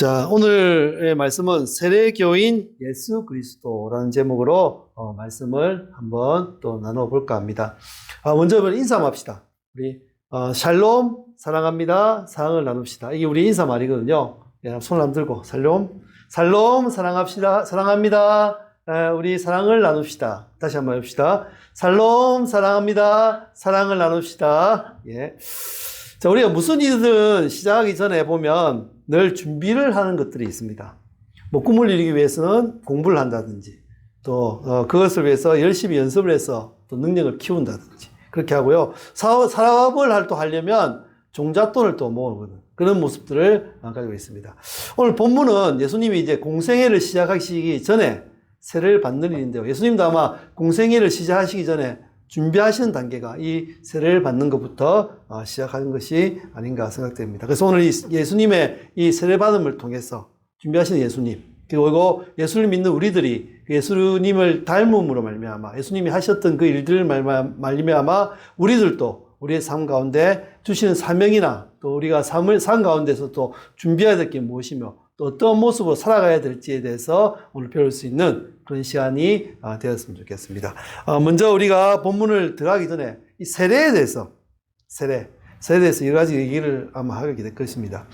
자, 오늘의 말씀은 세례교인 예수 그리스도라는 제목으로 말씀을 한번 또 나눠볼까 합니다. 먼저 인사합시다. 우리 샬롬, 사랑합니다. 사랑을 나눕시다. 이게 우리 인사말이거든요. 손을 한번 들고 샬롬, 샬롬, 사랑합시다. 사랑합니다. 우리 사랑을 나눕시다. 다시 한번 해봅시다. 샬롬, 사랑합니다. 사랑을 나눕시다. 예. 자, 우리가 무슨 일이든 시작하기 전에 보면 늘 준비를 하는 것들이 있습니다. 뭐 꿈을 이루기 위해서는 공부를 한다든지, 또 그것을 위해서 열심히 연습을 해서 또 능력을 키운다든지 그렇게 하고요. 사업을 또 하려면 종잣돈을 또 모으거든. 그런 모습들을 가지고 있습니다. 오늘 본문은 예수님이 이제 공생애를 시작하시기 전에 세례를 받는 일인데요. 예수님도 아마 공생애를 시작하시기 전에 준비하시는 단계가 이 세례를 받는 것부터 시작하는 것이 아닌가 생각됩니다. 그래서 오늘 예수님의 이 세례받음을 통해서 준비하시는 예수님, 그리고 예수를 믿는 우리들이 예수님을 닮음으로 말미암아 예수님이 하셨던 그 일들을 말미암아 우리들도 우리의 삶 가운데 주시는 사명이나 또 우리가 삶 가운데서 또 준비해야 될 게 무엇이며 또 어떤 모습으로 살아가야 될지에 대해서 오늘 배울 수 있는 그런 시간이 되었으면 좋겠습니다. 먼저 우리가 본문을 들어가기 전에 이 세례에 대해서 세례에 대해서 여러 가지 얘기를 아마 하게 될 것입니다.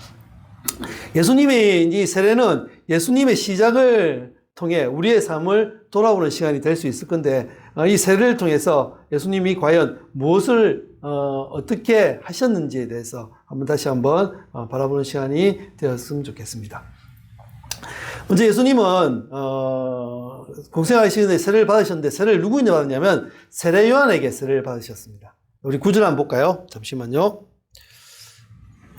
예수님의 이 세례는 예수님의 시작을 통해 우리의 삶을 돌아보는 시간이 될 수 있을 건데, 이 세례를 통해서 예수님이 과연 무엇을 어떻게 하셨는지에 대해서 다시 한번 바라보는 시간이 되었으면 좋겠습니다. 먼저 예수님은 공생하시는데 세례를 받으셨는데, 세례를 누구에게 받았냐면 세례 요한에게 세례를 받으셨습니다. 우리 9절 한번 볼까요? 잠시만요.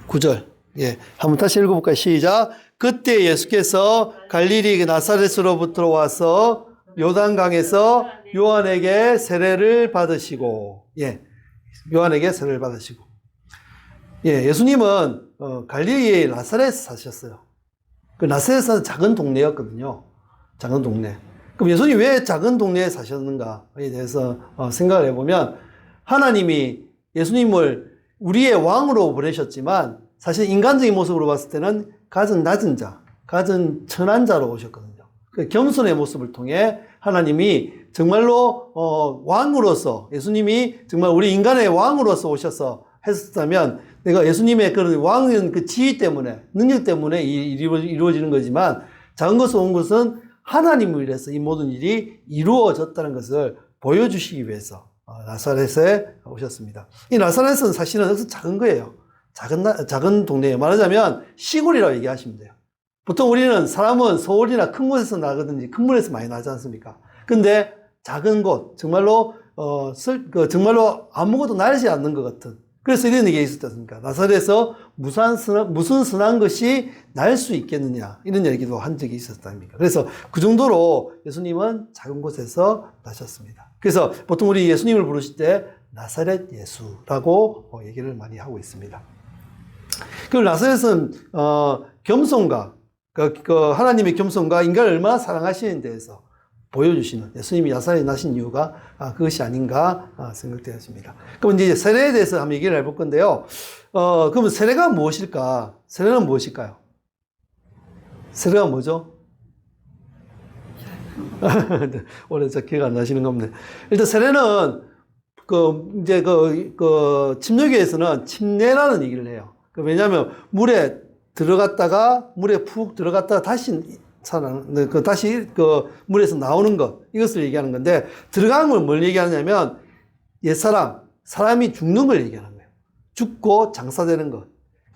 9절. 예, 한번 다시 읽어볼까요? 시작. 그때 예수께서 갈릴리 나사렛으로부터 와서 요단강에서 요한에게 세례를 받으시고, 요한에게 세례를 받으시고, 예수님은 갈릴리의 나사렛에 사셨어요. 그 나사렛은 작은 동네였거든요. 작은 동네. 그럼 예수님이 왜 작은 동네에 사셨는가에 대해서 생각을 해보면, 하나님이 예수님을 우리의 왕으로 보내셨지만 사실 인간적인 모습으로 봤을 때는 가장 낮은 자, 가장 천한 자로 오셨거든요. 그 겸손의 모습을 통해 하나님이 정말로 왕으로서, 예수님이 정말 우리 인간의 왕으로서 오셔서 했었다면, 내가 예수님의 그런 왕은 그 지위 때문에, 능력 때문에 이루어지는 거지만, 작은 것으로 온 것은 하나님을 위해서 이 모든 일이 이루어졌다는 것을 보여주시기 위해서 나사렛에 오셨습니다. 이 나사렛은 사실은 작은 거예요. 작은 동네예요. 말하자면 시골이라고 얘기하시면 돼요. 보통 우리는 사람은 서울이나 큰 곳에서 나거든지 큰 물에서 많이 나지 않습니까? 근데 작은 곳, 정말로 정말로 아무것도 날지 않는 것 같은, 그래서 이런 얘기가 있었지 않습니까? 나사렛에서 무슨 선한 것이 날 수 있겠느냐, 이런 얘기도 한 적이 있었답니다. 그래서 그 정도로 예수님은 작은 곳에서 나셨습니다. 그래서 보통 우리 예수님을 부르실 때 나사렛 예수라고 얘기를 많이 하고 있습니다. 그 나사렛은 겸손과 하나님의 겸손과 인간을 얼마나 사랑하시는 데에서 보여주시는, 예수님이 나사렛에 나신 이유가 그것이 아닌가 생각되었습니다. 그럼 이제 세례에 대해서 한번 얘기를 해볼 건데요. 그러면 세례가 무엇일까? 세례는 무엇일까요? 세례가 뭐죠? 오늘 저 기억 안 나시는 겁니다. 일단 세례는 침례교에서는 침례라는 얘기를 해요. 왜냐하면 물에 푹 들어갔다가 다시 다시 물에서 나오는 것, 이것을 얘기하는 건데, 들어간 걸 뭘 얘기하냐면 사람이 죽는 걸 얘기하는 거예요. 죽고 장사되는 것.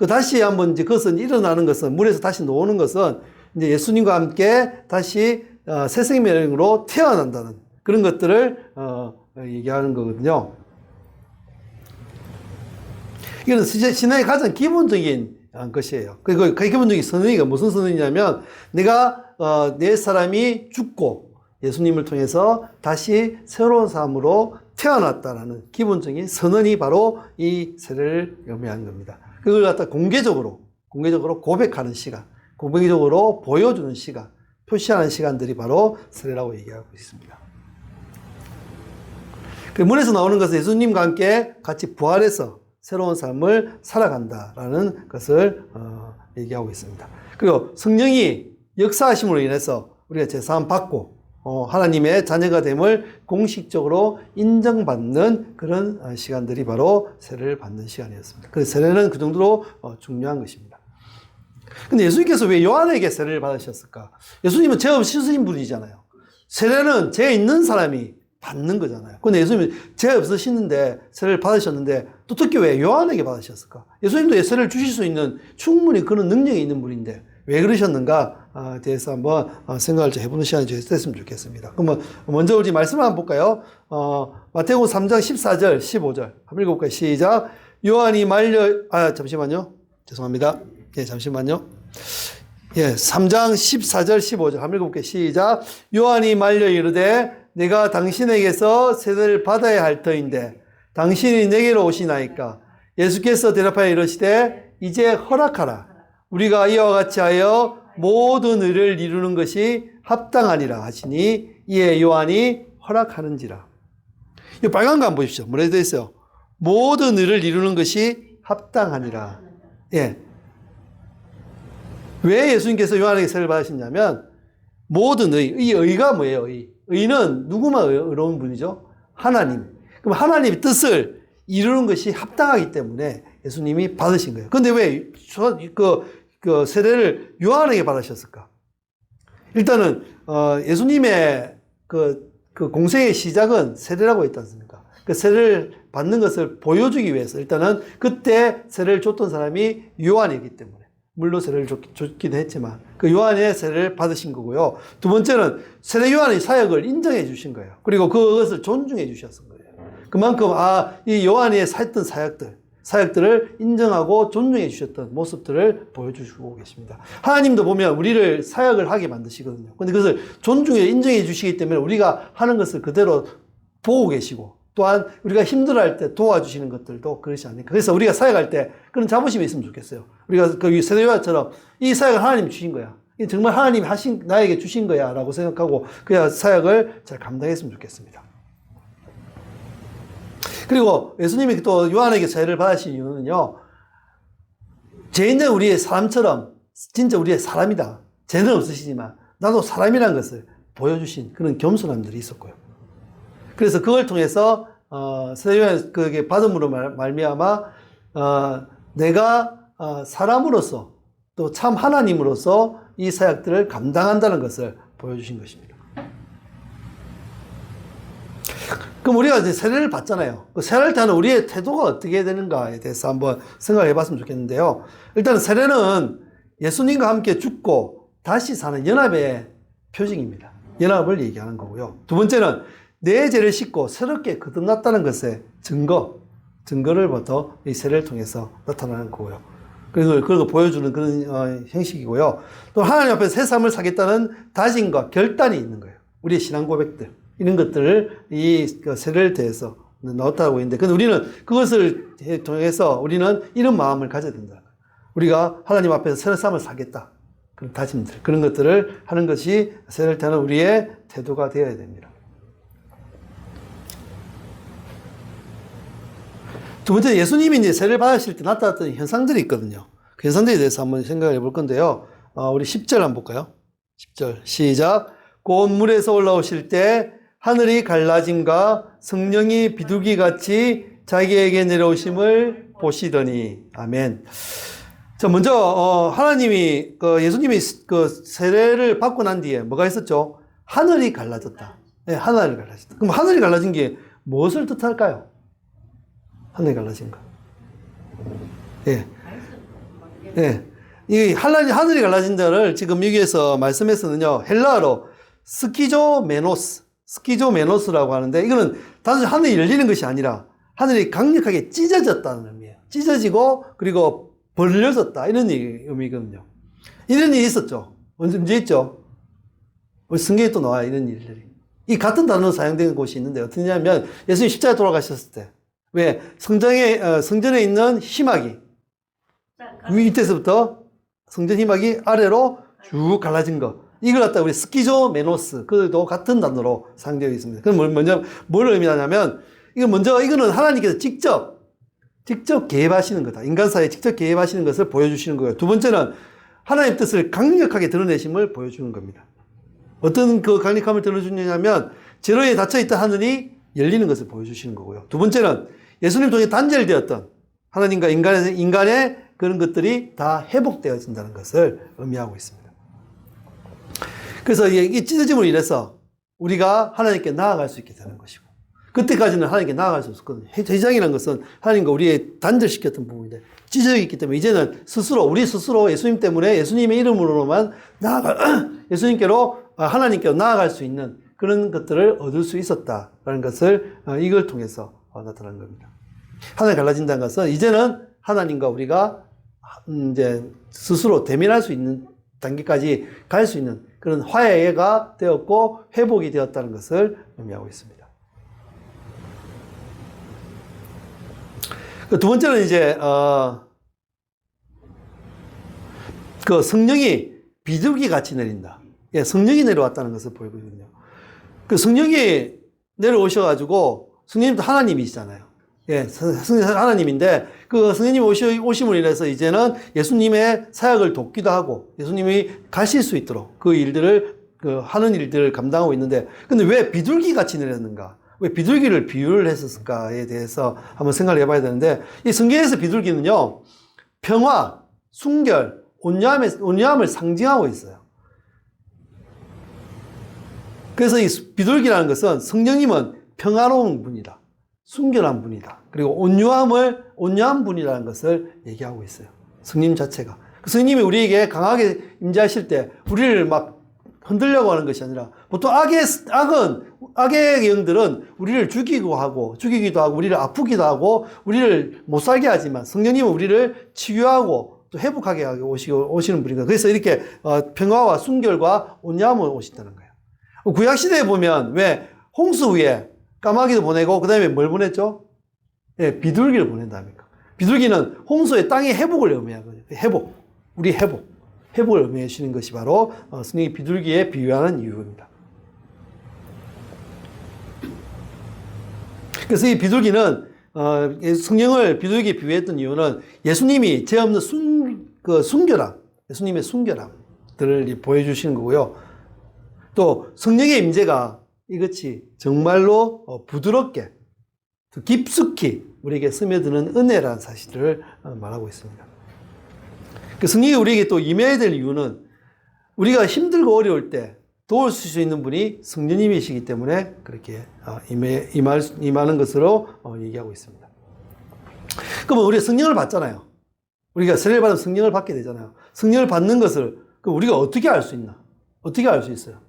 다시 한번 이제 그것은 일어나는 것은, 물에서 다시 나오는 것은 이제 예수님과 함께 다시 새 생명으로 태어난다는 그런 것들을 얘기하는 거거든요. 이거는 신앙의 가장 기본적인 것이에요. 그 기본적인 선언이가 무슨 선언이냐면, 내 사람이 죽고 예수님을 통해서 다시 새로운 삶으로 태어났다라는 기본적인 선언이 바로 이 세례를 의미하는 겁니다. 그걸 갖다 공개적으로 고백하는 시간, 공개적으로 보여주는 시간, 표시하는 시간들이 바로 세례라고 얘기하고 있습니다. 그 물에서 나오는 것은 예수님과 함께 같이 부활해서 새로운 삶을 살아간다라는 것을 얘기하고 있습니다. 그리고 성령이 역사하심으로 인해서 우리가 제사함 받고 하나님의 자녀가 됨을 공식적으로 인정받는 그런 시간들이 바로 세례를 받는 시간이었습니다. 그래서 세례는 그 정도로 중요한 것입니다. 근데 예수님께서 왜 요한에게 세례를 받으셨을까? 예수님은 죄 없으신 분이잖아요. 세례는 죄 있는 사람이 받는 거잖아요. 근데 예수님은 죄 없으시는데 세례를 받으셨는데 또 특히 왜 요한에게 받으셨을까? 예수님도 세례를 주실 수 있는 충분히 그런 능력이 있는 분인데 왜 그러셨는가 대해서 한번 생각을 좀 해보는 시간이 됐으면 좋겠습니다. 그러면 먼저 우리 말씀을 한번 볼까요? 마태복음 3장 14절 15절 한번 읽어볼까요? 시작. 요한이 잠시만요. 죄송합니다. 잠시만요. 3장 14절 15절 한번 읽어볼게요. 시작. 요한이 말려 이르되 내가 당신에게서 세례를 받아야 할 터인데 당신이 내게로 오시나이까? 예수께서 대답하여 이르시되 이제 허락하라. 우리가 이와 같이 하여 모든 의를 이루는 것이 합당하니라 하시니 이에 요한이 허락하는지라. 이 빨간 거 한번 보십시오. 뭐라고 되어 있어요? 모든 의를 이루는 것이 합당하니라. 왜 예수님께서 요한에게 세례를 받으셨냐면 모든 이 의가 뭐예요? 의는 누구만 의로운 분이죠? 하나님. 그럼 하나님의 뜻을 이루는 것이 합당하기 때문에 예수님이 받으신 거예요. 그런데 왜 그 세례를 요한에게 받으셨을까? 일단은 예수님의 그 공생의 시작은 세례라고 했지 않습니까? 그 세례를 받는 것을 보여주기 위해서 일단은 그때 세례를 줬던 사람이 요한이기 때문에 물로 세례를 줬기도 했지만 그 요한의 세례를 받으신 거고요. 두 번째는 세례 요한의 사역을 인정해 주신 거예요. 그리고 그것을 존중해 주셨던 거예요. 그만큼 이 요한이 했던 사역들을 인정하고 존중해 주셨던 모습들을 보여주시고 계십니다. 하나님도 보면 우리를 사역을 하게 만드시거든요. 그런데 그것을 존중해 인정해 주시기 때문에 우리가 하는 것을 그대로 보고 계시고 또한 우리가 힘들어할 때 도와주시는 것들도 그렇지 않을까. 그래서 우리가 사역할 때 그런 자부심이 있으면 좋겠어요. 우리가 그 세례 요한처럼 이 사역을 하나님이 주신 거야. 정말 하나님이 나에게 주신 거야 라고 생각하고 그야 사역을 잘 감당했으면 좋겠습니다. 그리고 예수님이 또 요한에게 세례를 받으신 이유는요. 죄 있는 우리의 사람처럼 진짜 우리의 사람이다. 죄는 없으시지만 나도 사람이라는 것을 보여주신 그런 겸손함들이 있었고요. 그래서 그걸 통해서 세례 요한 그게 받음으로 말미암아 내가 사람으로서 또 참 하나님으로서 이 사역들을 감당한다는 것을 보여주신 것입니다. 그럼 우리가 이제 세례를 받잖아요. 세례를 타는 우리의 태도가 어떻게 되는가에 대해서 한번 생각해 봤으면 좋겠는데요. 일단 세례는 예수님과 함께 죽고 다시 사는 연합의 표징입니다. 연합을 얘기하는 거고요. 두 번째는 내 죄를 씻고 새롭게 거듭났다는 것의 증거를부터 이 세례를 통해서 나타나는 거고요. 그걸 보여주는 그런 형식이고요. 또 하나님 앞에서 새 삶을 사겠다는 다짐과 결단이 있는 거예요. 우리의 신앙 고백들. 이런 것들을 이 세례를 통해서 나왔다고 있는데, 근데 우리는 그것을 통해서 우리는 이런 마음을 가져야 된다. 우리가 하나님 앞에서 새로운 삶을 사겠다. 그런 다짐들, 그런 것들을 하는 것이 세례를 타는 우리의 태도가 되어야 됩니다. 두 번째, 예수님이 이제 세례를 받으실 때 나타났던 현상들이 있거든요. 그 현상들에 대해서 한번 생각해 볼 건데요. 우리 10절 한번 볼까요? 10절 시작. 곧 물에서 올라오실 때 하늘이 갈라짐과 성령이 비둘기같이 자기에게 내려오심을 보시더니. 아멘. 자, 먼저 하나님이 예수님이 세례를 받고 난 뒤에 뭐가 있었죠? 하늘이 갈라졌다. 네, 하늘이 갈라졌다. 그럼 하늘이 갈라진 게 무엇을 뜻할까요? 하늘이 갈라진 거. 예. 예. 이 하늘이 갈라진다를 지금 여기에서 말씀에서는요, 헬라어로 스키조메노스라고 하는데, 이거는 단순히 하늘이 열리는 것이 아니라 하늘이 강력하게 찢어졌다는 의미예요. 찢어지고 그리고 벌려졌다, 이런 의미거든요. 이런 일이 있었죠. 언제 있죠? 우리 성경에 또 나와요, 이런 일들이. 이 같은 단어로 사용된 곳이 있는데, 어떠냐면 예수님 십자가에 돌아가셨을 때, 왜 성전에 있는 희막이 밑에서부터 성전 희막이 아래로 쭉 갈라진 거, 이걸 갖다 우리 스키조메노스, 그도 같은 단어로 사용되어 있습니다. 그럼 뭘 의미하냐면, 이거는 하나님께서 직접 직접 개입하시는 거다. 인간 사회에 직접 개입하시는 것을 보여주시는 거예요. 두 번째는 하나님의 뜻을 강력하게 드러내심을 보여주는 겁니다. 어떤 그 강력함을 드러내주냐면 제로에 닫혀있던 하늘이 열리는 것을 보여주시는 거고요. 두 번째는 예수님 통해 단절되었던 하나님과 인간의 그런 것들이 다 회복되어진다는 것을 의미하고 있습니다. 그래서 이 찢어짐으로 인해서 우리가 하나님께 나아갈 수 있게 되는 것이고, 그때까지는 하나님께 나아갈 수 없었거든요. 회장이라는 것은 하나님과 우리의 단절시켰던 부분인데 찢어져 있기 때문에 이제는 우리 스스로 예수님 때문에 예수님의 이름으로만 예수님께로, 하나님께로 나아갈 수 있는 그런 것들을 얻을 수 있었다라는 것을 이걸 통해서 나타난 겁니다. 하나님 갈라진다는 것은 이제는 하나님과 우리가 이제 스스로 대면할 수 있는 단계까지 갈 수 있는 그런 화해가 되었고 회복이 되었다는 것을 의미하고 있습니다. 두 번째는 이제 그 성령이 비둘기 같이 내린다. 예, 성령이 내려왔다는 것을 보이거든요. 그 성령이 내려오셔가지고 성령님도 하나님이시잖아요. 예, 하나님인데 그 성령님 오심으로 인해서 이제는 예수님의 사역을 돕기도 하고 예수님이 가실 수 있도록 그 일들을 하는 일들을 감당하고 있는데, 근데 왜 비둘기 같이 내렸는가? 왜 비둘기를 비유를 했었을까에 대해서 한번 생각을 해봐야 되는데, 이 성경에서 비둘기는요, 평화, 순결, 온유함을 상징하고 있어요. 그래서 이 비둘기라는 것은 성령님은 평화로운 분이다, 순결한 분이다, 그리고 온유한 분이라는 것을 얘기하고 있어요. 성님 자체가. 성님이 우리에게 강하게 임재하실 때 우리를 막 흔들려고 하는 것이 아니라, 보통 악의 영들은 우리를 죽이기도 하고 우리를 아프기도 하고 우리를 못 살게 하지만 성령님은 우리를 치유하고 또 회복하게 하고 오시는 분이거든요. 그래서 이렇게 평화와 순결과 온유함을 오신다는 거예요. 구약시대에 보면 왜 홍수 위에 까마귀도 보내고 그 다음에 뭘 보냈죠? 예, 비둘기를 보낸답니까? 비둘기는 홍수의 땅의 회복을 의미하거든요. 우리 회복을 의미해 주시는 것이 바로 성령이 비둘기에 비유하는 이유입니다. 그래서 이 비둘기는 성령을 비둘기에 비유했던 이유는 예수님이 죄 없는 순결함, 예수님의 순결함들을 보여주시는 거고요. 또 성령의 임재가 이것이 정말로 부드럽게 깊숙이 우리에게 스며드는 은혜라는 사실을 말하고 있습니다. 그 성령이 우리에게 또 임해야 될 이유는 우리가 힘들고 어려울 때 도울 수 있는 분이 성령님이시기 때문에 그렇게 임하는 것으로 얘기하고 있습니다. 그러면 우리가 성령을 받잖아요. 우리가 세례를 받으면 성령을 받게 되잖아요. 성령을 받는 것을 그럼 우리가 어떻게 알 수 있나? 어떻게 알 수 있어요?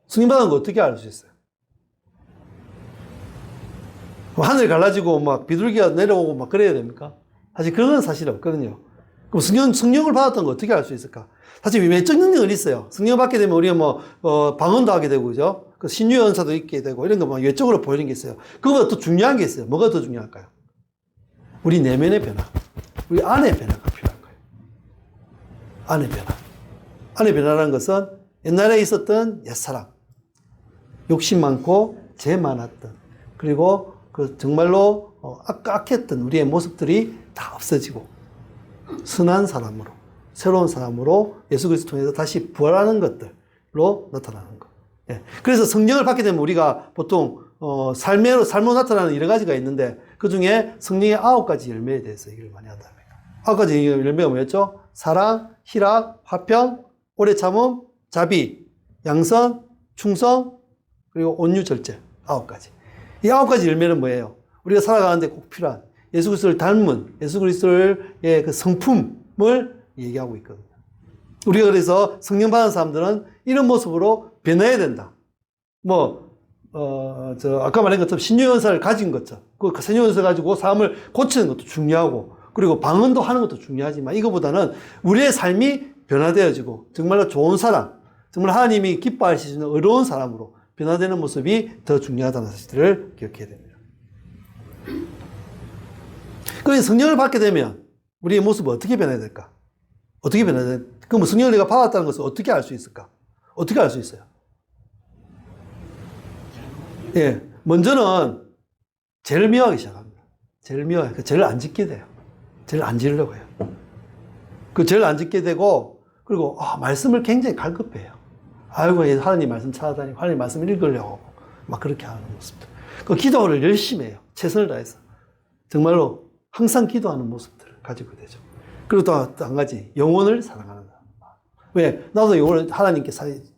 성령 받은 거 어떻게 알 수 있어요? 하늘이 갈라지고 막 비둘기가 내려오고 막 그래야 됩니까? 사실 그런 건 사실 없거든요. 그럼 성령을 받았던 거 어떻게 알 수 있을까? 사실 외적 능력은 있어요. 성령을 받게 되면 우리가 방언도 하게 되고, 그죠? 신유의 은사도 있게 되고, 이런 거 외적으로 보이는 게 있어요. 그거보다 더 중요한 게 있어요. 뭐가 더 중요할까요? 우리 내면의 변화. 우리 안의 변화가 필요한 거예요. 안의 변화. 안의 변화라는 것은 옛날에 있었던 옛사람, 욕심 많고 죄 많았던, 그리고 정말로 악했던 우리의 모습들이 다 없어지고 선한 사람으로, 새로운 사람으로 예수 그리스도 통해서 다시 부활하는 것들로 나타나는 것. 예. 그래서 성령을 받게 되면 우리가 보통 삶으로 나타나는 여러 가지가 있는데 그 중에 성령의 9가지 열매에 대해서 얘기를 많이 한답니다. 9가지 열매가 뭐였죠? 사랑, 희락, 화평, 오래 참음, 자비, 양선, 충성, 그리고 온유, 절제. 9가지. 이 9가지 열매는 뭐예요? 우리가 살아가는데 꼭 필요한 예수 그리스도를 닮은 예수 그리스도의 그 성품을 얘기하고 있거든요. 우리가 그래서 성령 받은 사람들은 이런 모습으로 변해야 된다. 아까 말한 것처럼 신유연사를 가진 것처럼, 그 신유연사 가지고 삶을 고치는 것도 중요하고, 그리고 방언도 하는 것도 중요하지만, 이거보다는 우리의 삶이 변화되어지고, 정말로 좋은 사람, 정말 하나님이 기뻐하실 수 있는 의로운 사람으로 변화되는 모습이 더 중요하다는 사실을 기억해야 됩니다. 그래서 성령을 받게 되면 우리의 모습은 어떻게 변해야 될까? 어떻게 변해야 될까? 그럼 성령을 내가 받았다는 것을 어떻게 알 수 있을까? 어떻게 알 수 있어요? 예, 먼저는 죄를 미워하기 시작합니다. 죄를 미워해요. 죄를 안 짓게 돼요. 죄를 안 지으려고 해요. 그 죄를 안 짓게 되고, 그리고 말씀을 굉장히 갈급해요. 아이고, 하나님 말씀 찾아다니고 하나님 말씀 읽으려고 막 그렇게 하는 모습들. 그 기도를 열심히 해요. 최선을 다해서. 정말로 항상 기도하는 모습들을 가지고 되죠. 그리고 또 한 가지, 영혼을 사랑하는 사람. 왜? 나도 영혼을 하나님께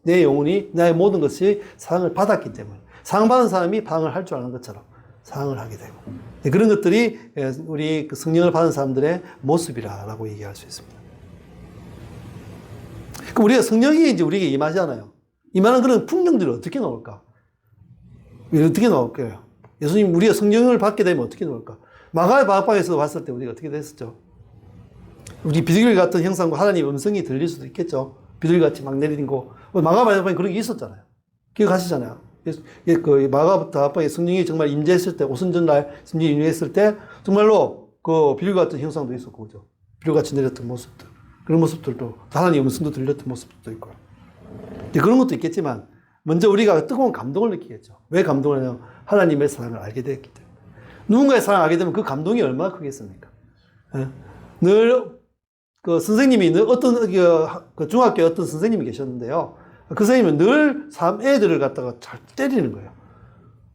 내 영혼이 나의 모든 것이 사랑을 받았기 때문에 사랑받은 사람이 사랑을 할 줄 아는 것처럼 사랑을 하게 되고 그런 것들이 우리 그 성령을 받은 사람들의 모습이라고 얘기할 수 있습니다. 그럼 우리가 성령이 이제 우리에게 임하잖아요. 임하는 그런 풍경들이 어떻게 나올까? 어떻게 나올까요? 예수님, 우리가 성령을 받게 되면 어떻게 나올까? 마가의 방학방에서도 봤을 때 우리가 어떻게 됐었죠? 우리 비둘기 같은 형상과 하나님 음성이 들릴 수도 있겠죠. 비둘기같이 막 내리는 거. 마가 방학방에 그런 게 있었잖아요. 기억하시잖아요. 그 마가 방학방에 성령이 정말 임재했을 때, 오순절날 성령이 임재했을 때, 정말로 그 비둘기 같은 형상도 있었고, 그죠? 비둘기같이 내렸던 모습들. 그런 모습들도, 하나님 음성도 들렸던 모습도 있고. 그런 것도 있겠지만, 먼저 우리가 뜨거운 감동을 느끼겠죠. 왜 감동을 하냐면, 하나님의 사랑을 알게 되었기 때문에. 누군가의 사랑을 알게 되면 그 감동이 얼마나 크겠습니까? 늘, 그 선생님이 늘 어떤, 그 중학교에 어떤 선생님이 계셨는데요. 그 선생님은 늘 애들을 갖다가 잘 때리는 거예요.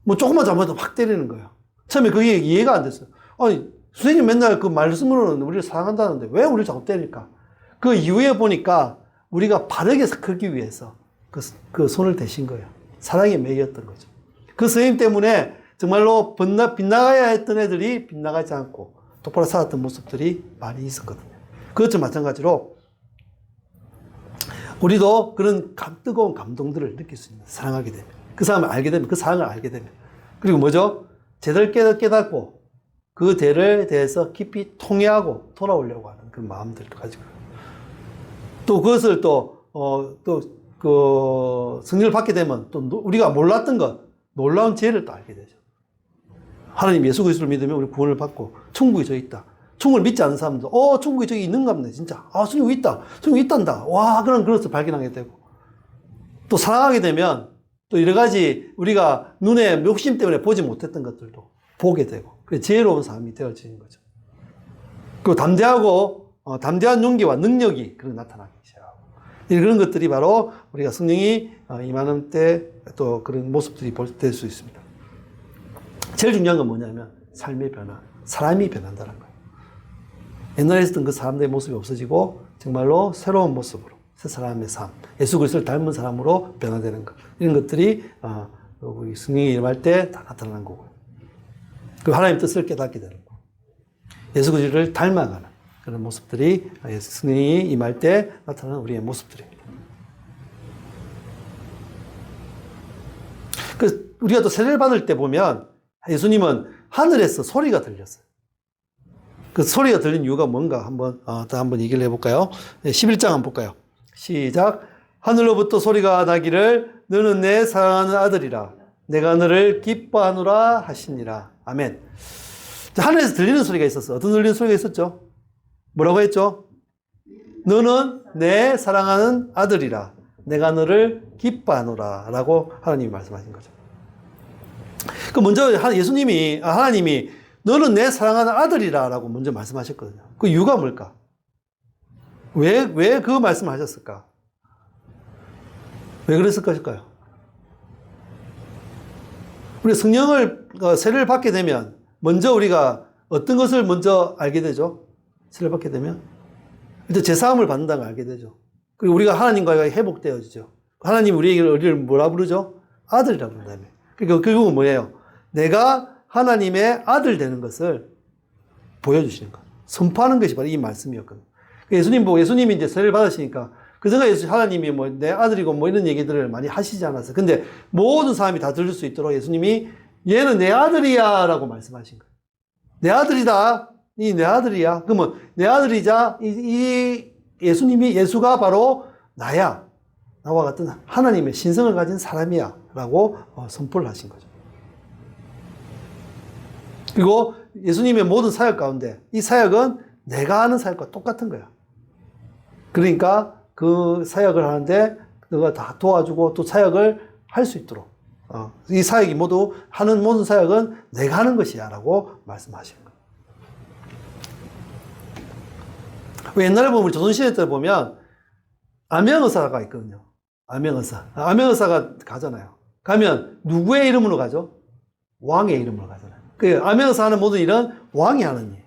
뭐 조금만 잘못하면 확 때리는 거예요. 처음에 그게 이해가 안 됐어요. 아니, 선생님 맨날 그 말씀으로는 우리를 사랑한다는데 왜 우리를 자꾸 때릴까? 그 이후에 보니까 우리가 바르게 크기 위해서 그 손을 대신 거예요. 사랑에 매였던 거죠. 그 선생님 때문에 정말로 빗나가야 했던 애들이 빗나가지 않고 똑바로 살았던 모습들이 많이 있었거든요. 그것도 마찬가지로 우리도 그런 뜨거운 감동들을 느낄 수 있는, 사랑하게 되면, 그 사람을 알게 되면, 그 사랑을 알게 되면, 그리고 뭐죠? 제대로 깨닫고 그 죄에 대해서 깊이 통회하고 돌아오려고 하는 그런 마음들도 가지고, 또 그것을 성령을 받게 되면 또 우리가 몰랐던 것, 놀라운 지혜를 또 알게 되죠. 하나님 예수 그리스도를 믿으면 우리 구원을 받고 천국이 저기 있다. 천국을 믿지 않는 사람도 천국이 저기 있는가 보네 진짜. 천국이 있다. 천국이 있단다. 와, 그런 것을 발견하게 되고 또 사랑하게 되면 또 여러 가지 우리가 눈에 욕심 때문에 보지 못했던 것들도 보게 되고 그래서 지혜로운 사람이 되어지는 거죠. 그리고 담대한 용기와 능력이 그런 나타나기 시작하고 그런 것들이 바로 우리가 성령이 임하는 때 또 그런 모습들이 될 수 있습니다. 제일 중요한 건 뭐냐면 삶의 변화, 사람이 변한다는 거예요. 옛날에 있었던 그 사람들의 모습이 없어지고 정말로 새로운 모습으로 새 사람의 삶, 예수 그리스도를 닮은 사람으로 변화되는 것, 이런 것들이 우리 성령이 임할 때 다 나타나는 거고요. 그 하나님의 뜻을 깨닫게 되는 거고, 예수 그리스도를 닮아가는 그런 모습들이 성령이 임할 때 나타나는 우리의 모습들입니다. 그 우리가 또 세례를 받을 때 보면 예수님은 하늘에서 소리가 들렸어요. 그 소리가 들린 이유가 뭔가 한번 얘기를 해볼까요? 11장 한번 볼까요? 시작. 하늘로부터 소리가 나기를 너는 내 사랑하는 아들이라 내가 너를 기뻐하노라 하시니라. 아멘. 하늘에서 들리는 소리가 있었어. 어떤 들리는 소리가 있었죠? 뭐라고 했죠? 너는 내 사랑하는 아들이라 내가 너를 기뻐하노라 라고 하나님이 말씀하신 거죠. 그 먼저 하나님이 너는 내 사랑하는 아들이라 라고 먼저 말씀하셨거든요. 그 이유가 뭘까? 왜 그 말씀을 하셨을까? 왜 그랬을 것일까요? 우리 성령을 세례를 받게 되면 먼저 우리가 어떤 것을 먼저 알게 되죠? 세례를 받게 되면 일단 제사함을 받는다는 걸 알게 되죠. 그리고 우리가 하나님과 회복되어지죠. 하나님 우리를 뭐라 부르죠? 아들이라고 부른다며. 그러니까 결국은 뭐예요? 내가 하나님의 아들 되는 것을 보여주시는 것. 선포하는 것이 바로 이 말씀이었거든요. 예수님이 이제 세례를 받으시니까 그 전에 하나님이 내 아들이고 이런 얘기들을 많이 하시지 않았어요. 근데 모든 사람이 다 들을 수 있도록 예수님이 얘는 내 아들이야 라고 말씀하신 거예요. 내 아들이다. 이 내 아들이야. 그러면 내 아들이자 예수가 바로 나야. 나와 같은 하나님의 신성을 가진 사람이야 라고 선포를 하신 거죠. 그리고 예수님의 모든 사역 가운데 이 사역은 내가 하는 사역과 똑같은 거야. 그러니까 그 사역을 하는데 너가 다 도와주고 또 사역을 할 수 있도록 이 사역이 하는 모든 사역은 내가 하는 것이야 라고 말씀하시는 거예요. 옛날에 보면, 조선시대 때 보면, 암행의사가 있거든요. 암행의사. 암행의사가 가잖아요. 가면, 누구의 이름으로 가죠? 왕의 이름으로 가잖아요. 그 암행의사 하는 모든 일은 왕이 하는 일.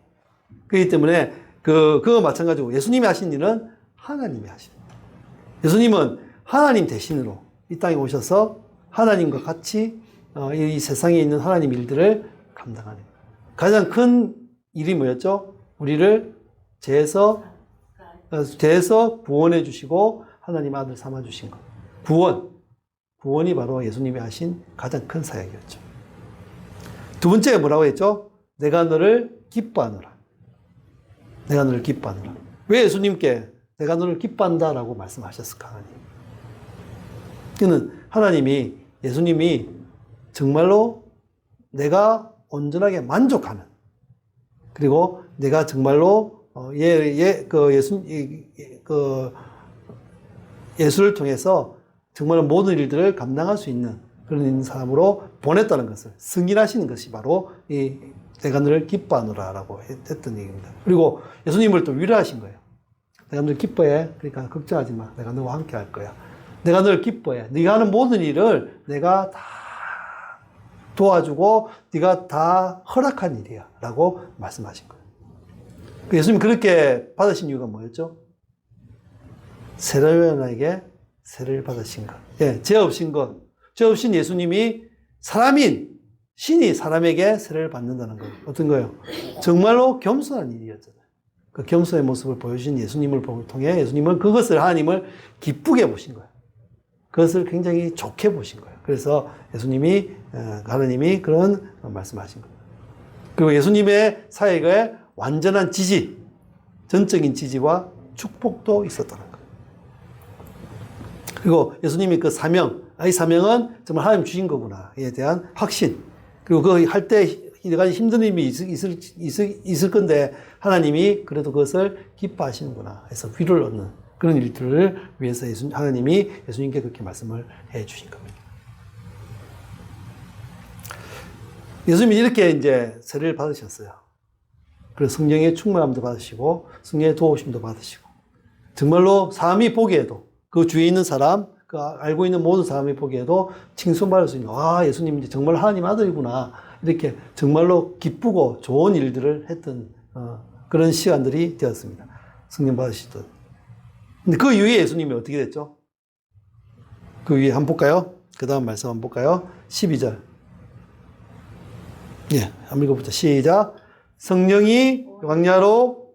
그렇기 때문에, 그거 마찬가지고, 예수님이 하신 일은 하나님이 하신 일. 예수님은 하나님 대신으로 이 땅에 오셔서 하나님과 같이 이 세상에 있는 하나님 일들을 감당하는 가장 큰 일이 뭐였죠? 우리를 죄에서 구원해 주시고 하나님 아들 삼아 주신 것. 구원이 바로 예수님이 하신 가장 큰 사역이었죠. 두 번째가 뭐라고 했죠? 내가 너를 기뻐하노라. 내가 너를 기뻐하노라. 왜 예수님께 내가 너를 기뻐한다라고 말씀하셨을까? 하나님. 그는 예수님이 정말로 내가 온전하게 만족하는, 그리고 내가 정말로 예수를 통해서 정말 모든 일들을 감당할 수 있는 그런 사람으로 보냈다는 것을 승인하시는 것이 바로 내가 너를 기뻐하노라라고 했던 얘기입니다. 그리고 예수님을 또 위로하신 거예요. 내가 너를 기뻐해. 그러니까 걱정하지 마. 내가 너와 함께 할 거야. 내가 너를 기뻐해. 네가 하는 모든 일을 내가 다 도와주고 네가 다 허락한 일이야 라고 말씀하신 거예요. 예수님 그렇게 받으신 이유가 뭐였죠? 세례요한에게 세례를 받으신 것. 예, 죄 없인 것. 죄 없인 예수님이 신이 사람에게 세례를 받는다는 것. 어떤 거예요? 정말로 겸손한 일이었잖아요. 그 겸손의 모습을 보여주신 예수님을 통해 예수님은 그것을 하나님을 기쁘게 보신 거예요. 그것을 굉장히 좋게 보신 거예요. 그래서 하나님이 그런 말씀하신 거예요. 그리고 예수님의 사역에 완전한 지지, 전적인 지지와 축복도 있었다는 거예요. 그리고 예수님이 그 사명, 이 사명은 정말 하나님 주신 거구나에 대한 확신. 그리고 그거 할 때 여러 가지 힘든 일이 있을 건데 하나님이 그래도 그것을 기뻐하시는구나 해서 위로를 얻는 그런 일들을 위해서 하나님이 예수님께 그렇게 말씀을 해 주신 겁니다. 예수님이 이렇게 이제 세례를 받으셨어요. 그래서 성령의 충만함도 받으시고 성령의 도우심도 받으시고 정말로 사람이 보기에도 그 주위에 있는 사람, 그 알고 있는 모든 사람이 보기에도 칭송받을 수 있는 예수님 이제 정말 하나님 아들이구나 이렇게 정말로 기쁘고 좋은 일들을 했던 그런 시간들이 되었습니다. 성령 받으시던. 근데 그 이후에 예수님이 어떻게 됐죠? 그 위에 한번 볼까요? 그 다음 말씀 한번 볼까요? 12절. 예, 한번 읽어보자. 시작. 성령이 광야로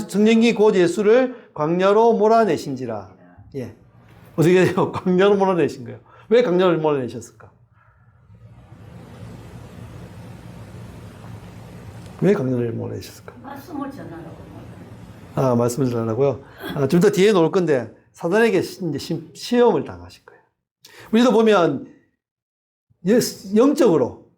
성령이 곧 예수를 광야로 몰아내신지라. 예. 어떻게 돼요? 광야로 몰아내신 거예요. 왜 광야로 몰아내셨을까? 왜 광야를 몰아내셨을까? 말씀을 전하라고. 말씀을 전하라고요? 좀 더 뒤에 놓을 건데, 사단에게 이제 시험을 당하신 거예요. 우리도 보면, 영적으로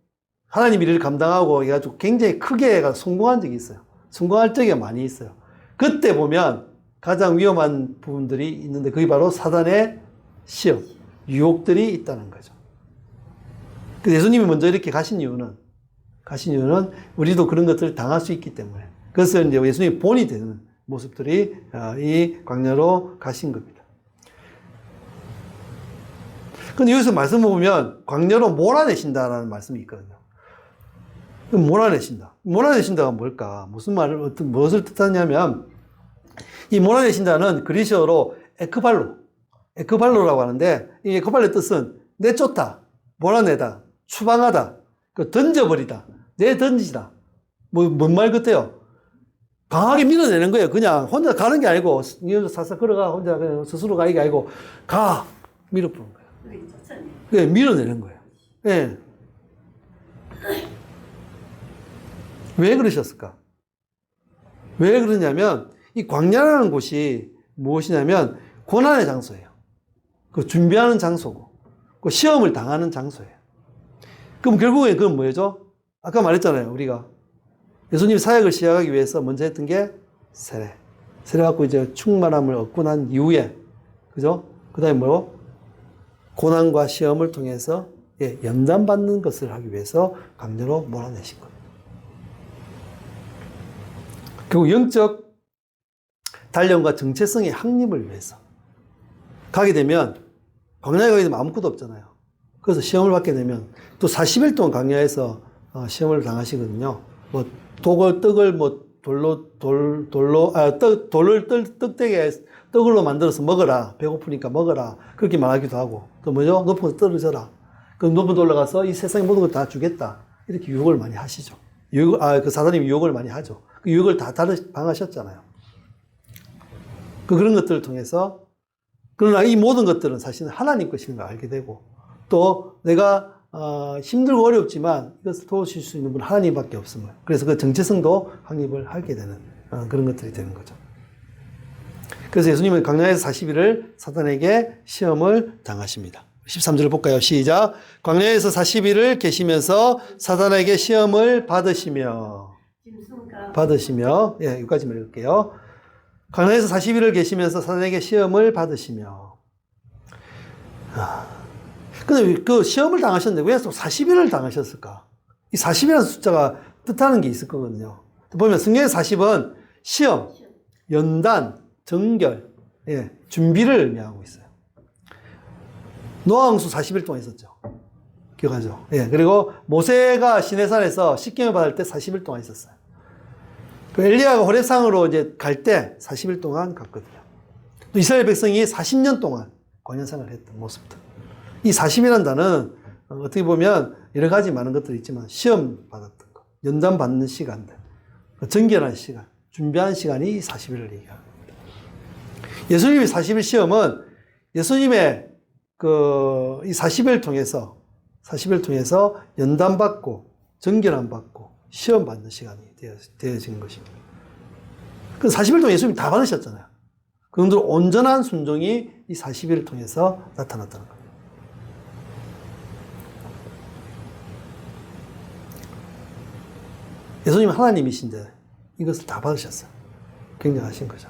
하나님 일을 감당하고 해가지고 굉장히 크게 성공한 적이 있어요. 성공할 적이 많이 있어요. 그때 보면 가장 위험한 부분들이 있는데, 그게 바로 사단의 시험, 유혹들이 있다는 거죠. 예수님이 먼저 이렇게 가신 이유는 우리도 그런 것들을 당할 수 있기 때문에, 그것을 이제 예수님이 본이 되는 모습들이 이 광야로 가신 겁니다. 근데 여기서 말씀을 보면 광야로 몰아내신다라는 말씀이 있거든요. 몰아내신다가 뭘까? 무엇을 뜻하냐면, 이 몰아내신다는 그리스어로 에크발로라고 하는데, 이 에크발로의 뜻은 내쫓다, 몰아내다, 추방하다, 던져버리다, 내던지다. 뭔 말 같아요? 강하게 밀어내는 거예요. 그냥 혼자 가는 게 아니고, 살살 걸어가, 혼자 그냥 스스로 가는 게 아니고, 밀어부는 거예요. 네, 밀어내는 거예요. 네. 왜 그러셨을까? 왜 그러냐면, 이 광야라는 곳이 무엇이냐면, 고난의 장소예요. 그 준비하는 장소고, 그 시험을 당하는 장소예요. 그럼 결국에 그건 뭐죠? 아까 말했잖아요, 우리가. 예수님 사역을 시작하기 위해서 먼저 했던 게 세례. 세례 받고 이제 충만함을 얻고 난 이후에, 그죠? 그 다음에 고난과 시험을 통해서 연단받는 것을 하기 위해서 광야로 몰아내신 겁니다. 결국 영적 단련과 정체성의 확립을 위해서. 가게 되면, 광야에 가게 되면 아무것도 없잖아요. 그래서 시험을 받게 되면 또 40일 동안 광야에서 시험을 당하시거든요. 뭐, 떡을 뭐, 떡대기에 떡으로 만들어서 먹어라. 배고프니까 먹어라. 그렇게 말하기도 하고. 또 뭐죠? 높은 곳에 떨어져라. 그럼 높은 데 올라가서 이 세상의 모든 걸 다 주겠다. 이렇게 유혹을 많이 하시죠. 그 사단이 유혹을 많이 하죠. 그 유혹을 다 방하셨잖아요. 그런 것들을 통해서, 그러나 이 모든 것들은 사실은 하나님 것인 걸 알게 되고, 또 내가 힘들고 어렵지만 이것을 도우실 수 있는 분은 하나님밖에 없음을. 그래서 그 정체성도 확립을 하게 되는 그런 것들이 되는 거죠. 그래서 예수님은 광야에서 40일을 사단에게 시험을 당하십니다. 13절을 볼까요? 시작. 광야에서 40일을 계시면서 사단에게 시험을 받으시며, 예, 여기까지만 읽을게요. 광야에서 40일을 계시면서 사단에게 시험을 받으시며. 근데 그 시험을 당하셨는데 왜 또 40일을 당하셨을까? 이 40이라는 숫자가 뜻하는 게 있을 거거든요. 보면 성경의 40은 시험, 연단, 정결, 예, 준비를 의미하고 있어요. 노아 홍수 40일 동안 있었죠. 기억하죠? 예, 그리고 모세가 시내산에서 십계명을 받을 때 40일 동안 있었어요. 그 엘리야가 호렙산으로 이제 갈 때 40일 동안 갔거든요. 또 이스라엘 백성이 40년 동안 광야생활을 했던 모습들. 이 40이라는 단어는 어떻게 보면 여러 가지 많은 것들이 있지만 시험 받았던 것, 연단 받는 시간들, 정결한 시간, 준비한 시간이 40일을 얘기합니다. 예수님의 40일 시험은 예수님의 이 40일 통해서 연단 받고 정결함 받고 시험 받는 시간이 되어진 것입니다. 그 40일 동안 예수님이 다 받으셨잖아요. 그 정도로 온전한 순종이 이 40일을 통해서 나타났다는 겁니다. 예수님은 하나님이신데 이것을 다 받으셨어요. 굉장하신 거죠.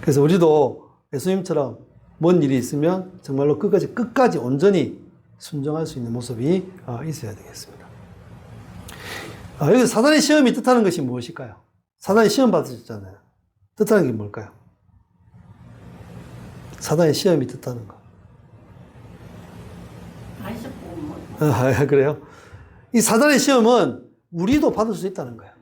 그래서 우리도 예수님처럼 뭔 일이 있으면 정말로 끝까지 온전히 순종할 수 있는 모습이 있어야 되겠습니다. 여기서 사단의 시험이 뜻하는 것이 무엇일까요? 사단이 시험 받으셨잖아요. 뜻하는 게 뭘까요? 사단의 시험이 뜻하는 거. 그래요? 이 사단의 시험은 우리도 받을 수 있다는 거예요.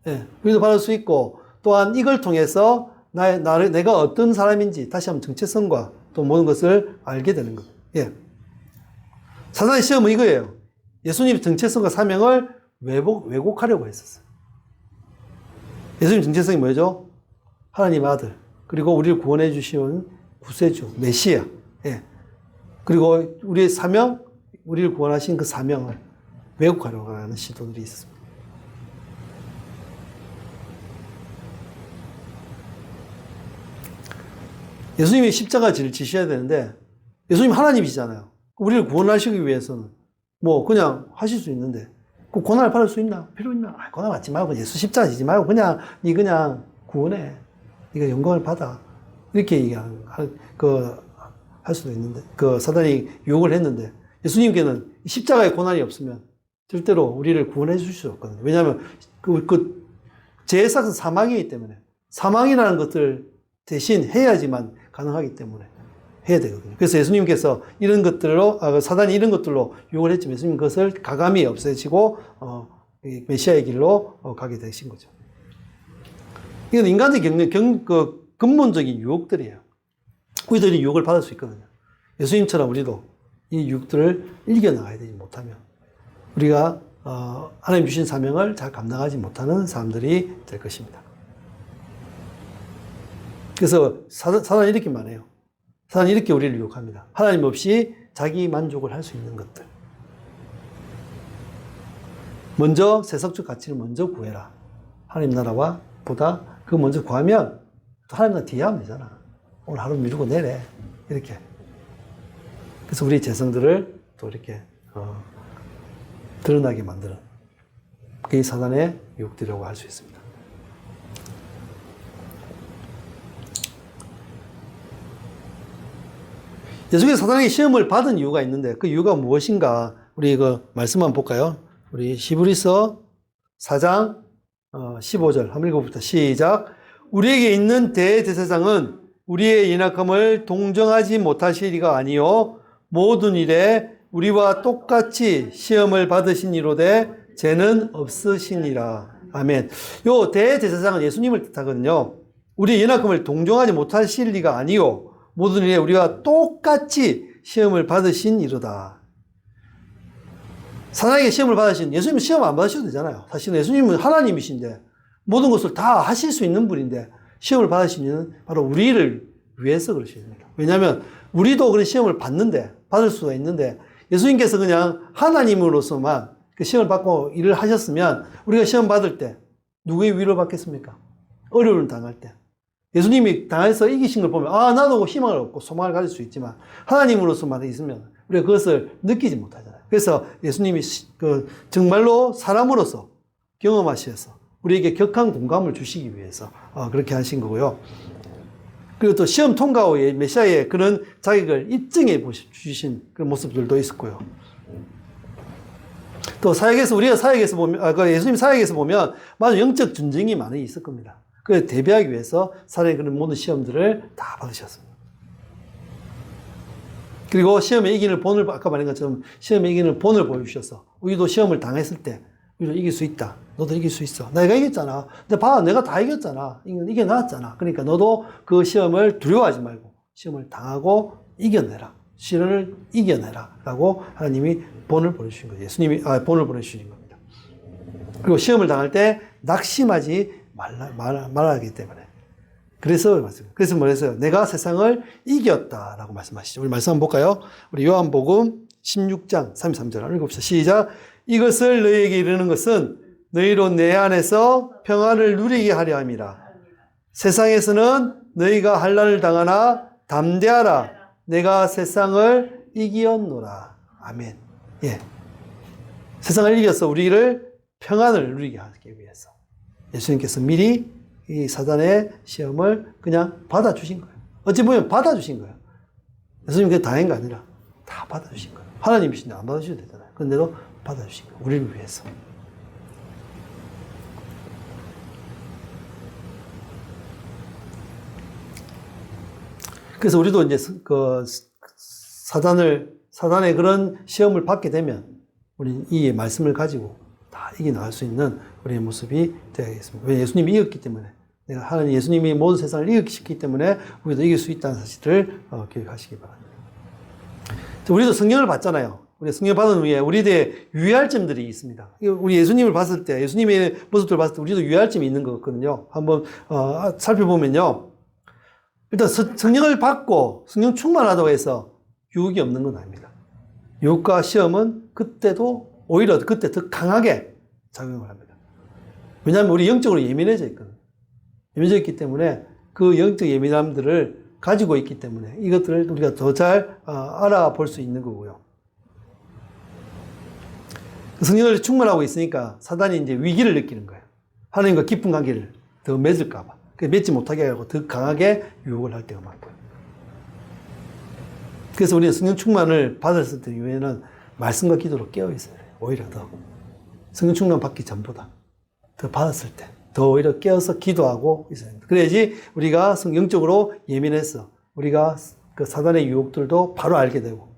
예, 우리도 받을 수 있고, 또한 이걸 통해서 내가 어떤 사람인지 다시 한번 정체성과 또 모든 것을 알게 되는 것. 예. 사단의 시험은 이거예요. 예수님의 정체성과 사명을 왜곡하려고 했었어요. 예수님 정체성이 뭐죠? 하나님 아들, 그리고 우리를 구원해 주시는 구세주, 메시아. 예. 그리고 우리의 사명, 우리를 구원하신 그 사명을 왜곡하려고 하는 시도들이 있습니다. 예수님이 십자가 지셔야 되는데, 예수님 하나님이시잖아요. 우리를 구원하시기 위해서는 뭐 그냥 하실 수 있는데, 그 고난을 받을 수 있나? 필요 있나? 고난 받지 말고 예수 십자가 지지 말고 그냥 구원해. 네가 영광을 받아. 이렇게 할 수도 있는데, 사단이 유혹을 했는데, 예수님께는 십자가의 고난이 없으면 절대로 우리를 구원해 주실 수 없거든요. 왜냐하면 죄의 삭은 사망이기 때문에, 사망이라는 것들 대신 해야지만 가능하기 때문에 해야 되거든요. 그래서 예수님께서 이런 것들로, 사단이 이런 것들로 유혹을 했지만 예수님 그것을 가감히 없애시고, 메시아의 길로 가게 되신 거죠. 이건 인간들이 겪는 근본적인 유혹들이에요. 우리들이 유혹을 받을 수 있거든요. 예수님처럼 우리도 이 유혹들을 이겨나가야 되지 못하면 우리가 하나님 주신 사명을 잘 감당하지 못하는 사람들이 될 것입니다. 그래서 사단은 이렇게 말해요. 사단은 이렇게 우리를 유혹합니다. 하나님 없이 자기 만족을 할 수 있는 것들. 먼저 세속적 가치를 먼저 구해라. 하나님 나라와 보다 그거 먼저 구하면 또 하나님 나라 뒤에 하면 되잖아. 오늘 하루 미루고 내래. 이렇게. 그래서 우리 재성들을 또 이렇게 드러나게 만드는 그게 사단의 유혹들이라고 할 수 있습니다. 예수께서 사단에게 시험을 받은 이유가 있는데 그 이유가 무엇인가? 우리 이거 말씀 한번 볼까요? 우리 히브리서 4장 15절 한번 읽어봅시다. 시작. 우리에게 있는 대제사장은 우리의 연약함을 동정하지 못하시리가 아니요 모든 일에 우리와 똑같이 시험을 받으신 이로되 죄는 없으시니라. 아멘. 요 대제사장은 예수님을 뜻하거든요. 우리의 연약함을 동정하지 못하실 리가 아니요 모든 일에 우리와 똑같이 시험을 받으신 이로다. 사단에게 시험을 받으신 예수님은 시험 안 받으셔도 되잖아요. 사실은 예수님은 하나님이신데 모든 것을 다 하실 수 있는 분인데 시험을 받으시면 바로 우리를 위해서 그러셔야 됩니다. 왜냐하면 우리도 그런 시험을 받을 수가 있는데 예수님께서 그냥 하나님으로서만 그 시험을 받고 일을 하셨으면 우리가 시험 받을 때 누구의 위로를 받겠습니까? 어려움을 당할 때. 예수님이 당해서 이기신 걸 보면 나도 희망을 얻고 소망을 가질 수 있지만 하나님으로서만 있으면 우리가 그것을 느끼지 못하잖아요. 그래서 예수님이 정말로 사람으로서 경험하셔서 우리에게 격한 공감을 주시기 위해서 그렇게 하신 거고요. 그리고 또 시험 통과 후에 메시아의 그런 자격을 입증해 주신 그런 모습들도 있었고요. 또 우리가 사역에서 보면, 예수님 사역에서 보면, 맞아, 영적 전쟁이 많이 있을 겁니다. 그걸 대비하기 위해서 사람의 그런 모든 시험들을 다 받으셨습니다. 그리고 시험에 이기는 본을, 아까 말한 것처럼 시험에 이기는 본을 보여주셔서, 우리도 시험을 당했을 때, 우리도 이길 수 있다. 너도 이길 수 있어. 내가 이겼잖아. 근데 봐, 내가 다 이겼잖아. 이겨놨잖아. 그러니까 너도 그 시험을 두려워하지 말고, 시험을 당하고 이겨내라. 시련을 이겨내라. 라고 하나님이 본을 보내주신 거예요. 예수님이, 본을 보내주신 겁니다. 그리고 시험을 당할 때 낙심하지 말아야하기 때문에. 그래서 뭐랬어요? 내가 세상을 이겼다라고 말씀하시죠. 우리 말씀 한번 볼까요? 우리 요한복음 16장 33절 읽읍시다. 시작. 이것을 너희에게 이르는 것은 너희로 내 안에서 평안을 누리게 하려 함이라. 세상에서는 너희가 환난을 당하나 담대하라. 내가 세상을 이기었노라. 아멘. 예. 세상을 이겨서 우리를 평안을 누리게 하기 위해서 예수님께서 미리 이 사단의 시험을 그냥 받아주신 거예요. 어찌 보면 받아주신 거예요. 예수님 그게 다행인 거 아니라 다 받아주신 거예요. 하나님이신데 안 받아주셔도 되잖아요. 그런데도 받아주신 거예요. 우리를 위해서. 그래서 우리도 이제 사단의 그런 시험을 받게 되면 우리 이 말씀을 가지고 다 이겨나갈 수 있는 우리의 모습이 되어야겠습니다. 왜 예수님이 이겼기 때문에. 예수님이 모든 세상을 이기셨기 때문에 우리도 이길 수 있다는 사실을 기억하시기 바랍니다. 우리도 성령을 받잖아요. 우리 성령 받은 후에 우리에 유의할 점들이 있습니다. 우리 예수님을 봤을 때, 예수님의 모습을 봤을 때 우리도 유의할 점이 있는 것 같거든요. 한번 살펴보면요. 일단 성령을 받고 성령 충만하다고 해서 유혹이 없는 건 아닙니다. 유혹과 시험은 그때도 오히려 그때 더 강하게 작용을 합니다. 왜냐하면 우리 영적으로 예민해져 있거든요. 예민해져 있기 때문에 그 영적 예민함들을 가지고 있기 때문에 이것들을 우리가 더 잘 알아볼 수 있는 거고요. 성령을 충만하고 있으니까 사단이 이제 위기를 느끼는 거예요. 하나님과 깊은 관계를 더 맺을까봐. 맺지 못하게 하고 더 강하게 유혹을 할 때가 많고요. 그래서 우리는 성령 충만을 받았을 때 이후에는 말씀과 기도로 깨어 있어야 돼요. 오히려 더. 성령 충만 받기 전보다 더 받았을 때 더 오히려 깨어서 기도하고 있어야 됩니다. 그래야지 우리가 영적으로 예민해서 우리가 그 사단의 유혹들도 바로 알게 되고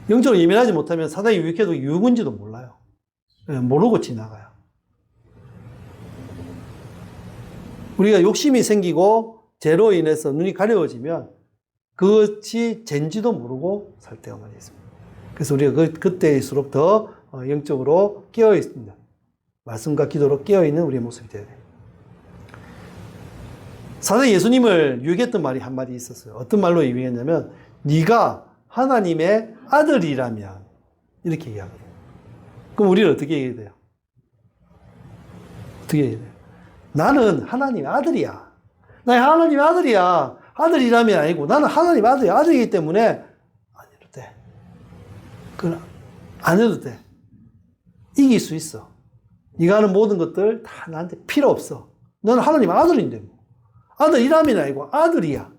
영적으로 예민하지 못하면 사단이 유혹해도 유혹인지도 몰라요. 모르고 지나가요. 우리가 욕심이 생기고 죄로 인해서 눈이 가려워지면 그것이 죄인지도 모르고 살 때가 많이 있습니다. 그래서 우리가 그때일수록 더 영적으로 깨어 있습니다. 말씀과 기도로 깨어 있는 우리의 모습이 되어야 돼요. 사단이 예수님을 유혹했던 말이 한마디 있었어요. 어떤 말로 유혹했냐면 네가 하나님의 아들이라면 이렇게 이야기해요. 그럼 우리는 어떻게 얘기해야 돼요? 어떻게 얘기해야 돼요? 나는 하나님의 아들이야. 나 하나님의 아들이야. 아들이라면 아니고 나는 하나님의 아들이야. 아들이기 때문에 안 해도 돼. 그건 안 해도 돼. 이길 수 있어. 네가 하는 모든 것들 다 나한테 필요 없어. 너는 하나님의 아들인데 뭐. 아들이라면 아니고 아들이야.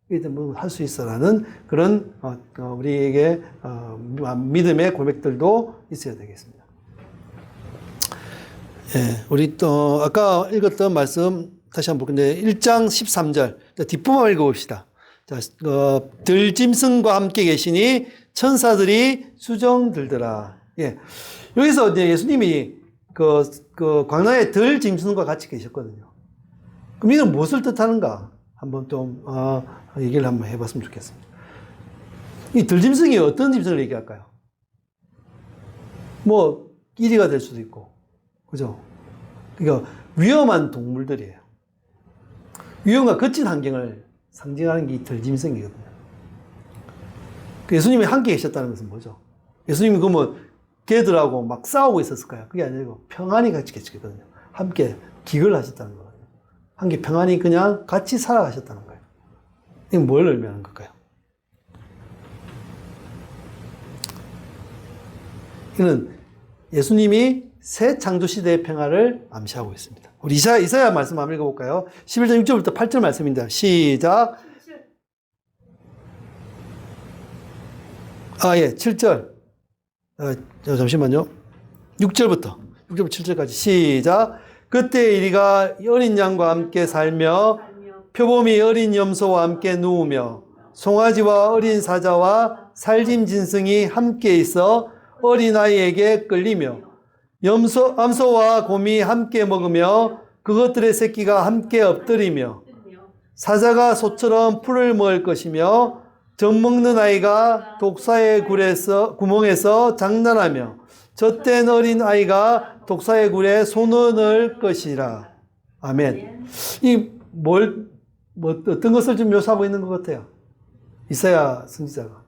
그렇기 때문에 할 수 있어라는 그런 우리에게 믿음의 고백들도 있어야 되겠습니다. 예, 우리 또 아까 읽었던 말씀 다시 한번 볼 건데 1장 13절 뒷부분 읽어봅시다. 자, 들짐승과 함께 계시니 천사들이 수정 들더라. 예. 여기서 이제 예수님이 그 광야에 들짐승과 같이 계셨거든요. 그럼 이건 무엇을 뜻하는가? 한번 좀, 얘기를 한번 해봤으면 좋겠습니다. 이 들짐승이 어떤 짐승을 얘기할까요? 뭐, 끼리가 될 수도 있고, 그죠? 그러니까 위험한 동물들이에요. 위험과 거친 환경을 상징하는 게 이 들짐승이거든요. 예수님이 함께 계셨다는 것은 뭐죠? 예수님이 그러면 걔들하고 막 싸우고 있었을까요? 그게 아니고 평안히 같이 계시거든요. 함께 기걸 하셨다는 거예요. 함께 평안히 그냥 같이 살아가셨다는 거예요. 이건 뭘 의미하는 걸까요? 이는 예수님이 새 창조 시대의 평화를 암시하고 있습니다. 우리 이사야 말씀 한번 읽어볼까요? 11장 6절부터 8절 말씀입니다. 시작. 예, 7절. 잠시만요. 6절부터 7절까지 시작. 그때 이리가 어린 양과 함께 살며 표범이 어린 염소와 함께 누우며 송아지와 어린 사자와 살짐 짐승이 함께 있어 어린아이에게 끌리며 암소와 곰이 함께 먹으며 그것들의 새끼가 함께 엎드리며 사자가 소처럼 풀을 먹을 것이며 젖 먹는 아이가 독사의 구멍에서 장난하며 젖된 어린 아이가 독사의 굴에 손을 넣을 것이라. 아멘. 어떤 것을 좀 묘사하고 있는 것 같아요? 이사야 선지자가.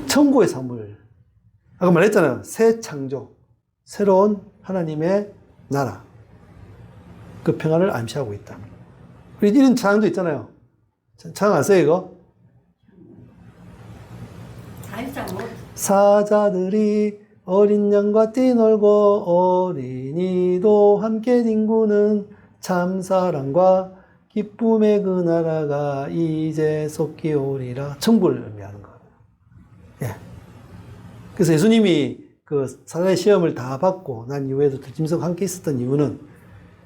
천국의 사물. 아까 말했잖아요. 새 창조. 새로운 하나님의 나라. 그 평안을 암시하고 있다. 이런 창도 있잖아요. 창 아세요, 이거? 사자들이 어린 양과 뛰놀고 어린이도 함께 뒹구는 참사랑과 기쁨의 그 나라가 이제 속히 오리라. 천국을 의미하는 거예요. 예. 그래서 예수님이 그 사단의 시험을 다 받고 난 이후에도 들짐승과 함께 있었던 이유는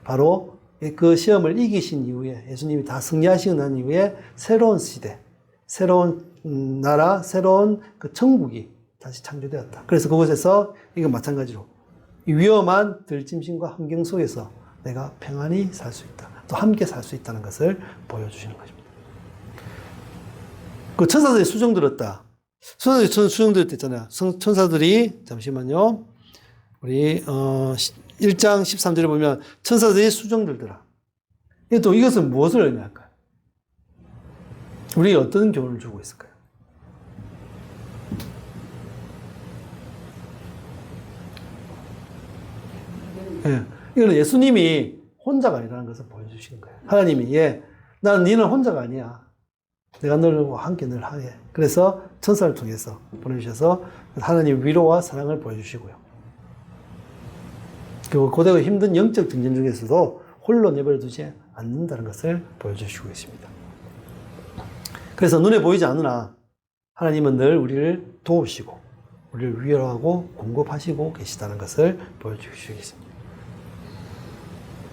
바로 그 시험을 이기신 이후에 예수님이 다 승리하시고 난 이후에 새로운 시대, 새로운 나라, 새로운 그 천국이 다시 창조되었다. 그래서 그곳에서 이건 마찬가지로 이 위험한 들짐승과 환경 속에서 내가 평안히 살 수 있다. 또 함께 살 수 있다는 것을 보여주시는 것입니다. 그 천사들이 수정 들었다. 천사들이 수정 들었다 했잖아요. 천사들이, 잠시만요. 우리, 1장 13절에 보면 천사들이 수정 들더라. 또 이것은 무엇을 의미할까요? 우리에게 어떤 교훈을 주고 있을까요? 예. 이거는 예수님이 혼자가 아니라는 것을 보여주시는 거예요. 하나님이, 나는 너는 혼자가 아니야. 내가 너와 함께 늘 하게. 그래서 천사를 통해서 보내주셔서 하나님의 위로와 사랑을 보여주시고요. 그리고 고되고 힘든 영적 전쟁 중에서도 홀로 내버려 두지 않는다는 것을 보여주시고 있습니다. 그래서 눈에 보이지 않으나 하나님은 늘 우리를 도우시고 우리를 위로하고 공급하시고 계시다는 것을 보여주시고 있습니다.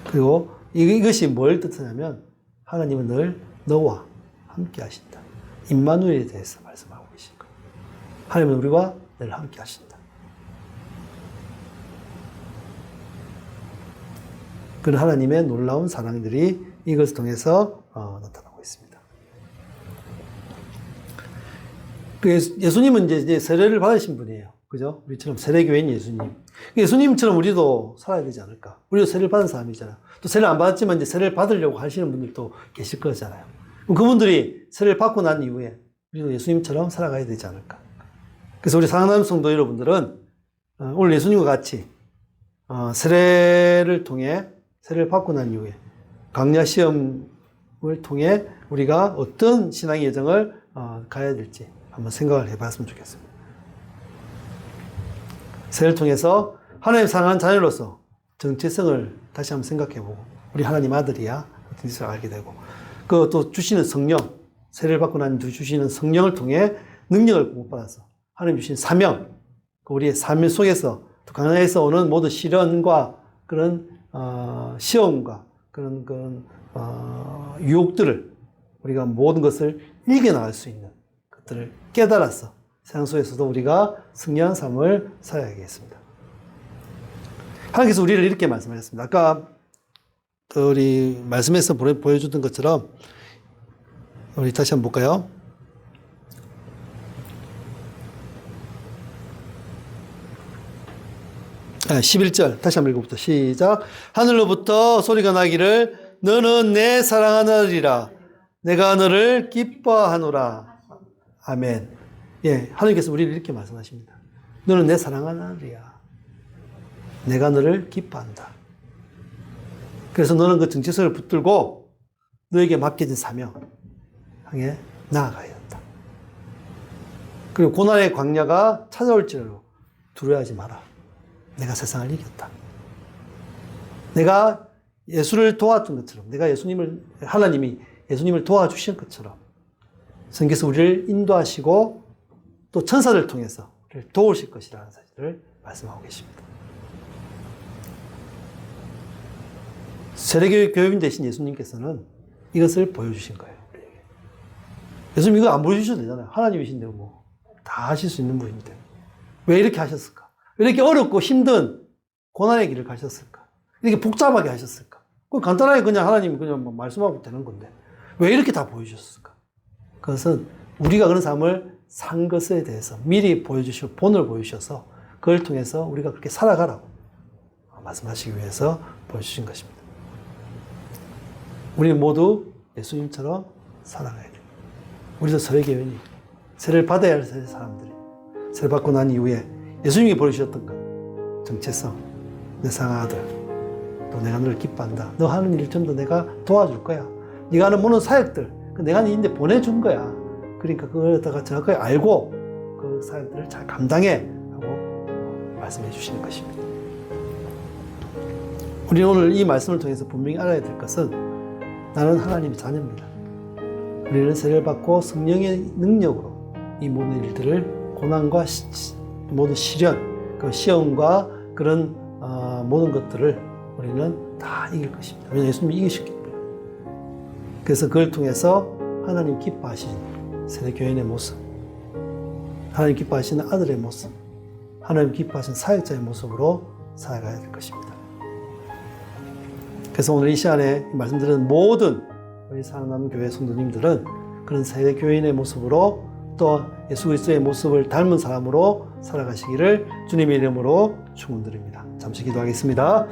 그리고 이것이 뭘 뜻하냐면 하나님은 늘 너와 함께 하신다. 임마누엘에 대해서 말씀하고 계신 거예요. 하나님은 우리와 늘 함께 하신다. 그런 하나님의 놀라운 사랑들이 이것을 통해서 나타나고 있습니다. 예수님은 이제 세례를 받으신 분이에요. 그죠? 우리처럼 세례교회인 예수님. 예수님처럼 우리도 살아야 되지 않을까? 우리도 세례를 받은 사람이잖아요. 또 세례를 안 받았지만 이제 세례를 받으려고 하시는 분들도 계실 거잖아요. 그럼 그분들이 세례를 받고 난 이후에 우리도 예수님처럼 살아가야 되지 않을까? 그래서 우리 사랑하는 성도 여러분들은 오늘 예수님과 같이 세례를 통해 세례를 받고 난 이후에 강야 시험을 통해 우리가 어떤 신앙의 여정을 가야 될지 한번 생각을 해봤으면 좋겠습니다. 세례를 통해서 하나님 사랑하는 자녀로서 정체성을 다시 한번 생각해보고 우리 하나님 아들이야 어떤 짓을 알게 되고 그 또 주시는 성령 세례를 받고 난 뒤 주시는 성령을 통해 능력을 공급받아서 하나님 주신 사명 우리의 삶 속에서 또 강야에서 오는 모든 시련과 그런 시험과 그런 유혹들을 우리가 모든 것을 이겨나갈 수 있는 것들을 깨달아서 세상 속에서도 우리가 승리한 삶을 살아야겠습니다. 하나님께서 우리를 이렇게 말씀하셨습니다. 아까 우리 말씀에서 보여주던 것처럼 우리 다시 한번 볼까요? 11절 다시 한번 읽어봅시다. 시작. 하늘로부터 소리가 나기를 너는 내 사랑하는 아들이라 내가 너를 기뻐하노라. 아멘. 예, 하나님께서 우리를 이렇게 말씀하십니다. 너는 내 사랑하는 아들이야. 내가 너를 기뻐한다. 그래서 너는 그 정체성을 붙들고 너에게 맡겨진 사명 향해 나아가야 한다. 그리고 고난의 광야가 찾아올지라도 두려워하지 마라. 내가 세상을 이겼다. 내가 예수를 도왔던 것처럼, 내가 하나님이 예수님을 도와주신 것처럼 성경에서 우리를 인도하시고 또 천사를 통해서 우리를 도우실 것이라는 사실을 말씀하고 계십니다. 세례교회 교육인 대신 예수님께서는 이것을 보여주신 거예요. 예수님 이거 안 보여주셔도 되잖아요. 하나님이신데 뭐 다 하실 수 있는 분인데 왜 이렇게 하셨을까? 왜 이렇게 어렵고 힘든 고난의 길을 가셨을까? 이렇게 복잡하게 하셨을까? 간단하게 그냥 하나님이 그냥 말씀하고 되는 건데 왜 이렇게 다 보여주셨을까? 그것은 우리가 그런 삶을 산 것에 대해서 미리 보여주시고 본을 보여주셔서 그걸 통해서 우리가 그렇게 살아가라고 말씀하시기 위해서 보여주신 것입니다. 우리 모두 예수님처럼 살아가야 돼요. 우리도 세례교인이 세례를 받아야 할 사람들이 세례 받고 난 이후에 예수님이 보여주셨던 것, 정체성, 내 사랑하는 아들, 또 내가 너를 기뻐한다. 너 하는 일 전부 내가 도와줄 거야. 네가 하는 모든 사역들, 내가 너한테 보내준 거야. 그러니까 그걸 갖다가 정확하게 알고 그 사역들을 잘 감당해 하고 말씀해 주시는 것입니다. 우리는 오늘 이 말씀을 통해서 분명히 알아야 될 것은 나는 하나님의 자녀입니다. 우리는 세례를 받고 성령의 능력으로 이 모든 일들을 고난과 모든 시련, 그 시험과 그런 모든 것들을 우리는 다 이길 것입니다. 왜냐하면 예수님이 이기셨기 때문에. 그래서 그걸 통해서 하나님 기뻐하시는 세례교인의 모습, 하나님 기뻐하시는 아들의 모습, 하나님 기뻐하시는 사역자의 모습으로 살아가야 될 것입니다. 그래서 오늘 이 시간에 말씀드린 모든 우리 사랑하는 교회 성도님들은 그런 세례교인의 모습으로 또 예수 그리스도의 모습을 닮은 사람으로 살아가시기를 주님의 이름으로 축원드립니다. 잠시 기도하겠습니다.